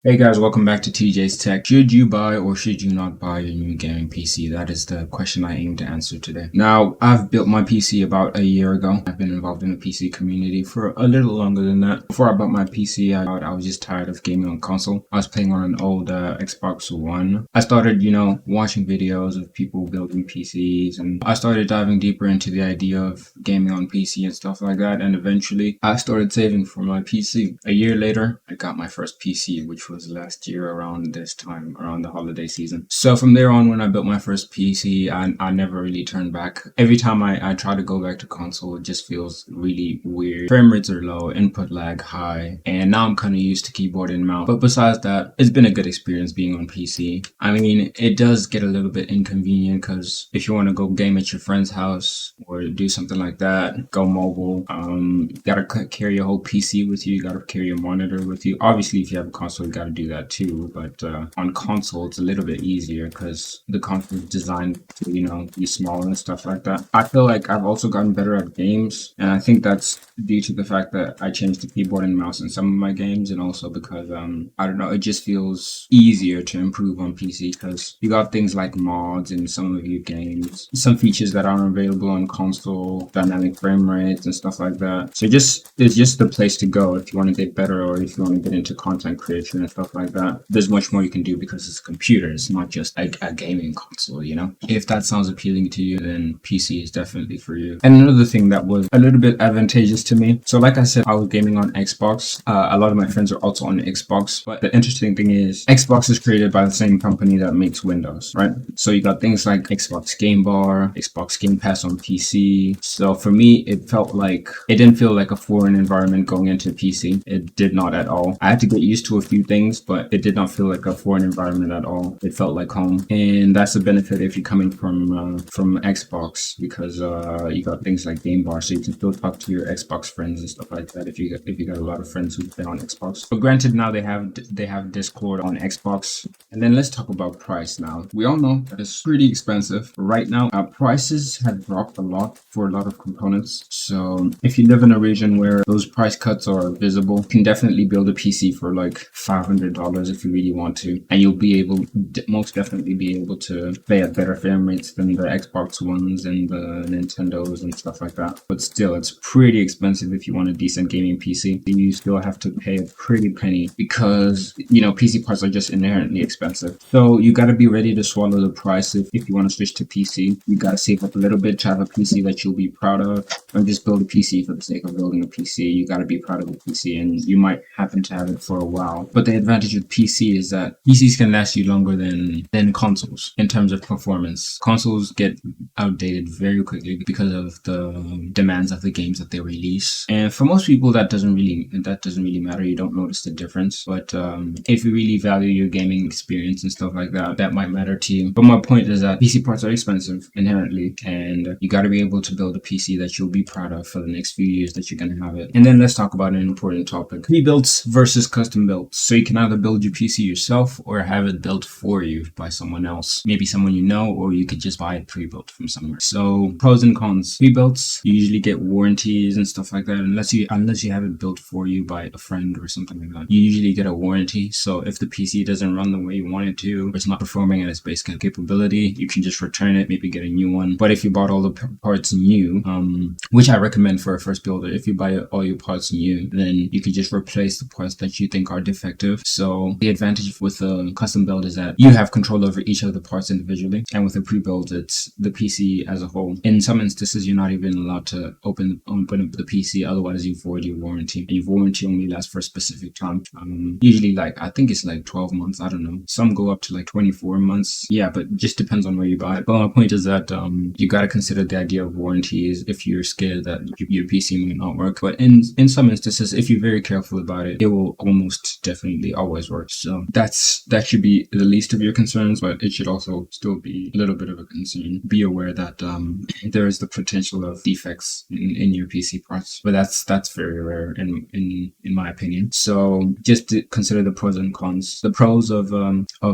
Hey guys, welcome back to TJ's Tech. Should you buy or should you not buy a new gaming PC? That is the question I aim to answer today. Now, I've built my PC about a year ago. I've been involved in the PC community for a little longer than that. Before I bought my PC, I was just tired of gaming on console. I was playing on an old Xbox One. I started, watching videos of people building PCs, and I started diving deeper into the idea of gaming on PC and stuff like that. And eventually, I started saving for my PC. A year later, I got my first PC, which was last year around this time, around the holiday season. So from there on, when I built my first PC, I never really turned back. Every time I try to go back to console, it just feels really weird. Frame rates are low, input lag high, and now I'm kind of used to keyboard and mouse. But besides that, it's been a good experience being on PC. I mean, it does get a little bit inconvenient because if you want to go game at your friend's house or do something like that, go mobile, you gotta carry your whole PC with you, you gotta carry your monitor with you. Obviously, if you have a console, you gotta do that too, but on console it's a little bit easier because the console is designed to be smaller and stuff like that. I feel like I've also gotten better at games, and I think that's due to the fact that I changed the keyboard and mouse in some of my games, and also because I don't know, it just feels easier to improve on PC because you got things like mods in some of your games, some features that aren't available on console, dynamic frame rates and stuff like that. So it's just the place to go if you want to get better, or if you want to get into content creation and stuff like that. There's much more you can do because it's a computer. It's not just like a gaming console, If that sounds appealing to you, then PC is definitely for you. And another thing that was a little bit advantageous to me. So like I said, I was gaming on Xbox. A lot of my friends are also on Xbox. But the interesting thing is Xbox is created by the same company that makes Windows, right? So you got things like Xbox Game Bar, Xbox Game Pass on PC. So for me, it didn't feel like a foreign environment going into PC. It did not at all. I had to get used to a few things, but it did not feel like a foreign environment at all. It felt like home, and that's a benefit if you're coming from Xbox, because you got things like Game Bar, so you can still talk to your Xbox friends and stuff like that if you got a lot of friends who play on Xbox. But granted, now they have Discord on Xbox. And then let's talk about price now. We all know that it's pretty expensive right now. Prices have dropped a lot for a lot of components. So if you live in a region where those price cuts are visible, you can definitely build a PC for like $500 if you really want to, and you'll be able, most definitely be able to play at better frame rates than the Xbox Ones and the Nintendos and stuff like that. But still, it's pretty expensive if you want a decent gaming PC. You still have to pay a pretty penny because PC parts are just inherently expensive. So you got to be ready to swallow the price if you want to switch to PC. You got to save up a little bit to have a PC that you'll be proud of, or just build a PC for the sake of building a PC. You got to be proud of the PC, and you might happen to have it for a while. But the advantage with PC is that PCs can last you longer than consoles in terms of performance. Consoles get outdated very quickly because of the demands of the games that they release, and for most people that doesn't really matter. You don't notice the difference. But if you really value your gaming experience and stuff like that, that might matter to you. But my point is that PC parts are expensive inherently, and you got to be able to build a PC that you'll be proud of for the next few years that you're going to have it. And then let's talk about an important topic: pre-builts versus custom builds. So you can either build your PC yourself or have it built for you by someone else, maybe someone you know, or you could just buy it pre-built from somewhere. So pros and cons. Pre-builts, you usually get warranties and stuff like that, unless you have it built for you by a friend or something like that. You usually get a warranty, so if the PC doesn't run the way you want it to, or it's not performing at its base capability, you can just return it, maybe get a new one. But if you bought all the parts new, which I recommend for a first builder, if you buy all your parts new, then you can just replace the parts that you think are defective. So the advantage with a custom build is that you have control over each of the parts individually, and with a pre-build, it's the PC as a whole. In some instances, you're not even allowed to open up the PC, otherwise you void your warranty, and your warranty only lasts for a specific time. Usually, I think it's like 12 months. I don't know. Some go up to like 24 months. Yeah, but it just depends on where you buy it. But my point is that you got to consider the idea of warranties if you're scared that your PC might not work. But in some instances, if you're very careful about it, it will almost definitely always work. So that should be the least of your concerns, but it should also still be a little bit of a concern. Be aware that there is the potential of defects in your PC parts, but that's very rare in my opinion. So just to consider the pros and cons. The pros of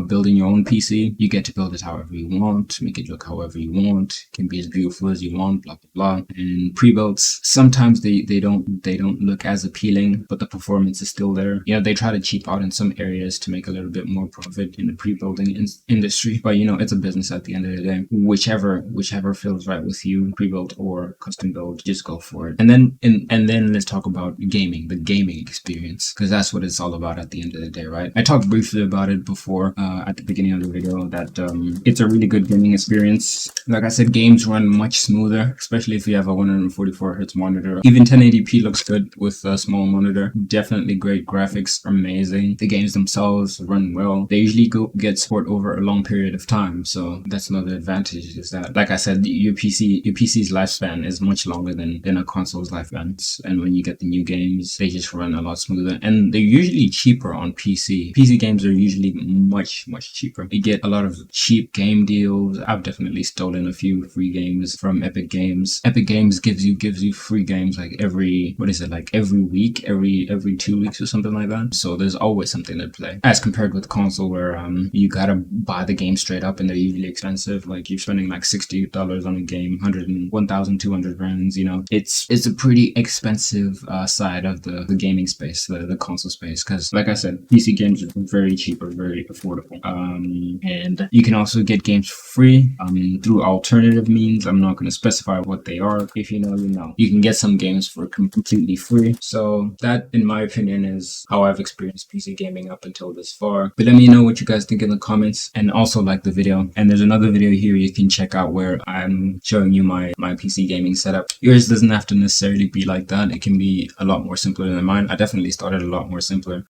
building your own PC: you get to build it however you want, make it look however you want, it can be as beautiful as you want, blah blah blah. And pre-builds, sometimes they don't look as appealing, but the performance is still there. They try to cheap out in some areas to make a little bit more profit in the pre-building industry. But you know, it's a business at the end of the day. Whichever feels right with you, pre-built or custom build, just go for it. And then let's talk about gaming, the gaming experience, because that's what it's all about at the end of the day, right? I talked briefly about it before at the beginning of the video that it's a really good gaming experience. Like I said, games run much smoother, especially if you have a 144 Hz monitor. Even 1080p looks good with a small monitor. Definitely great graphics, amazing. The games themselves run well. They usually get support over a long period of time, so that's another advantage. Is that, like I said, your PC's lifespan is much longer than a console's lifespan, and when you get the new games, they just run a lot smoother, and they're usually cheaper on PC. PC games are usually much cheaper. You get a lot of cheap game deals. I've definitely stolen a few free games from Epic Games. Epic Games gives you free games like every week, every 2 weeks or something like that. So there's always something to play. As compared with console, where you gotta buy the game straight up, and they're usually expensive. Like you're spending like $60 on a game, 1,200 rands. You know, it's a pretty expensive side of the gaming space, the console space, because like I said, PC games are very cheap or very affordable. And you can also get games free through alternative means. I'm not going to specify what they are. If you know, you know. You can get some games for completely free. So that, in my opinion, is how I've experienced PC gaming up until this far. But let me know what you guys think in the comments, and also like the video. And there's another video here you can check out where I'm showing you my PC gaming setup. Yours doesn't have to necessarily be like that. It can be a lot more simpler than mine. I definitely started a lot more simpler.